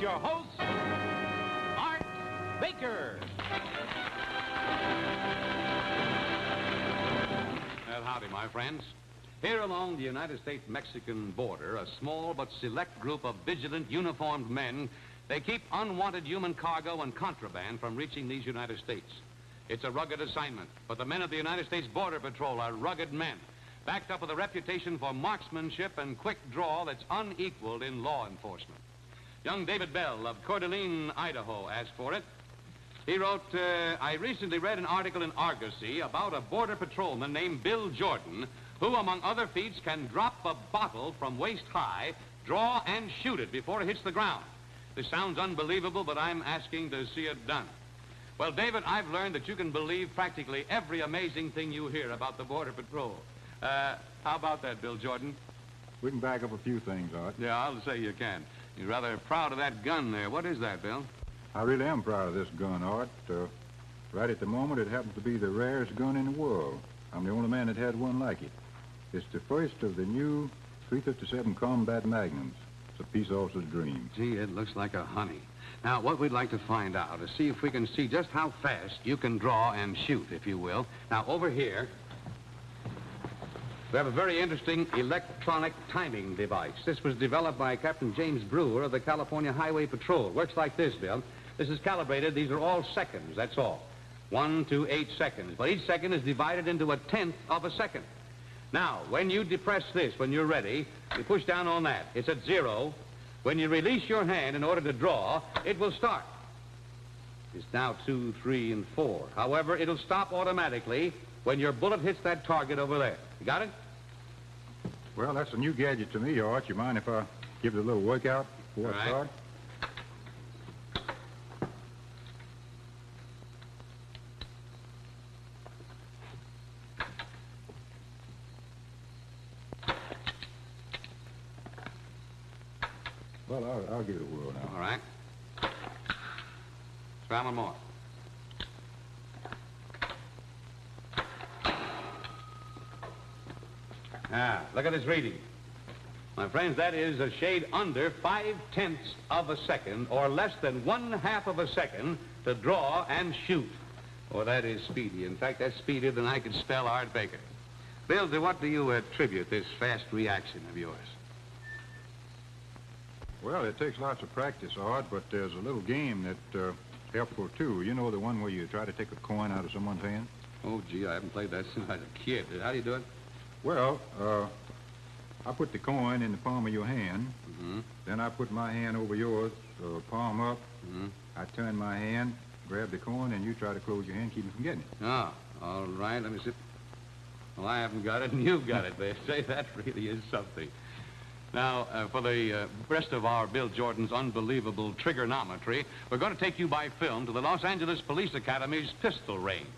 your host, Art Baker. Well, howdy, my friends. Here along the United States-Mexican border, a small but select group of vigilant, uniformed men, they keep unwanted human cargo and contraband from reaching these United States. It's a rugged assignment, but the men of the United States Border Patrol are rugged men, backed up with a reputation for marksmanship and quick draw that's unequaled in law enforcement. Young David Bell of Coeur d'Alene, Idaho, asked for it. He wrote, I recently read an article in Argosy about a border patrolman named Bill Jordan, who, among other feats, can drop a bottle from waist high, draw and shoot it before it hits the ground. This sounds unbelievable, but I'm asking to see it done. Well, David, I've learned that you can believe practically every amazing thing you hear about the Border Patrol. How about that, Bill Jordan? We can back up a few things, Art. Yeah, I'll say you can. You're rather proud of that gun there. What is that, Bill? I really am proud of this gun, Art. Right at the moment, it happens to be the rarest gun in the world. I'm the only man that has one like it. It's the first of the new 357 Combat Magnums. It's a peace officer's dream. Gee, it looks like a honey. Now, what we'd like to find out is see if we can see just how fast you can draw and shoot, if you will. Now, over here, we have a very interesting electronic timing device. This was developed by Captain James Brewer of the California Highway Patrol. It works like this, Bill. This is calibrated. These are all seconds, that's all. 1 to 8 seconds. But each second is divided into a tenth of a second. Now, when you depress this, when you're ready, you push down on that. It's at 0. When you release your hand in order to draw, it will start. It's now 2, 3, and 4. However, it'll stop automatically when your bullet hits that target over there. You got it? Well, that's a new gadget to me, Art. You mind if I give it a little workout before I start? Well, I'll give it a whirl now. All right. Try one more. Look at this reading. My friends, that is a shade under 5/10 of a second, or less than 1/2 of a second, to draw and shoot. Oh, that is speedy. In fact, that's speedier than I could spell Art Baker. Bill, to what do you attribute this fast reaction of yours? Well, it takes lots of practice, Art, but there's a little game that's helpful, too. You know the one where you try to take a coin out of someone's hand? Oh, gee, I haven't played that since I was a kid. How do you do it? Well, I put the coin in the palm of your hand. Mm-hmm. Then I put my hand over yours, palm up. Mm-hmm. I turn my hand, grab the coin, and you try to close your hand, keep me from getting it. Oh, all right. Let me see. Well, I haven't got it, and you've got it. They say that really is something. Now, for the rest of our Bill Jordan's unbelievable trigonometry, we're going to take you by film to the Los Angeles Police Academy's pistol range.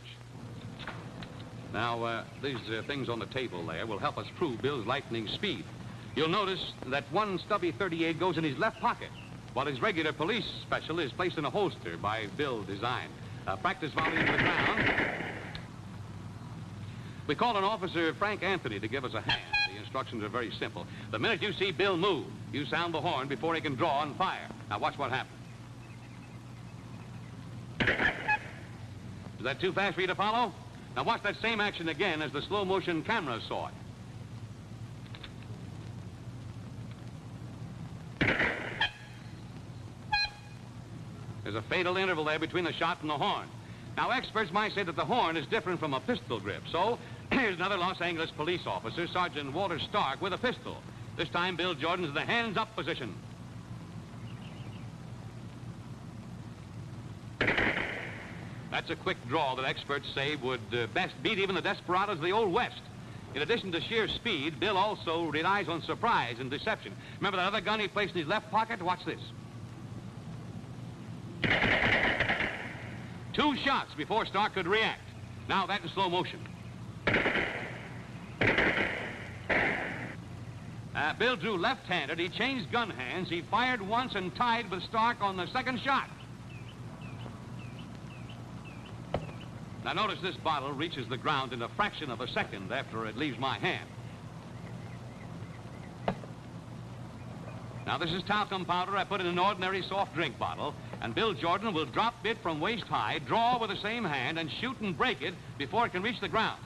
Now, these things on the table there will help us prove Bill's lightning speed. You'll notice that one stubby .38 goes in his left pocket, while his regular police special is placed in a holster by Bill design. Practice volley into the ground. We call on Officer Frank Anthony to give us a hand. The instructions are very simple. The minute you see Bill move, you sound the horn before he can draw and fire. Now, watch what happens. Is that too fast for you to follow? Now, watch that same action again as the slow-motion camera saw it. There's a fatal interval there between the shot and the horn. Now, experts might say that the horn is different from a pistol grip, so here's another Los Angeles police officer, Sergeant Walter Stark, with a pistol. This time, Bill Jordan's in the hands-up position. That's a quick draw that experts say would best beat even the desperados of the Old West. In addition to sheer speed, Bill also relies on surprise and deception. Remember that other gun he placed in his left pocket? Watch this. 2 shots before Stark could react. Now that in slow motion. Bill drew left-handed. He changed gun hands. He fired once and tied with Stark on the second shot. Now notice this bottle reaches the ground in a fraction of a second after it leaves my hand. Now, this is talcum powder I put in an ordinary soft drink bottle, and Bill Jordan will drop it from waist high, draw with the same hand, and shoot and break it before it can reach the ground.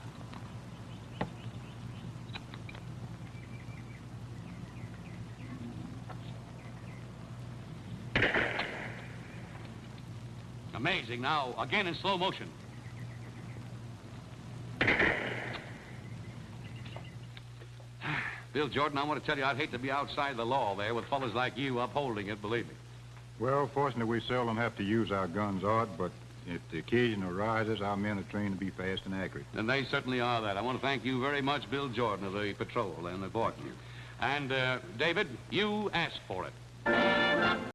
Amazing. Now, again in slow motion. Bill Jordan, I want to tell you I'd hate to be outside the law there with fellas like you upholding it, believe me. Well, fortunately, we seldom have to use our guns, Art, but if the occasion arises, our men are trained to be fast and accurate. And they certainly are that. I want to thank you very much, Bill Jordan of the patrol and the Borton. And, David, you asked for it.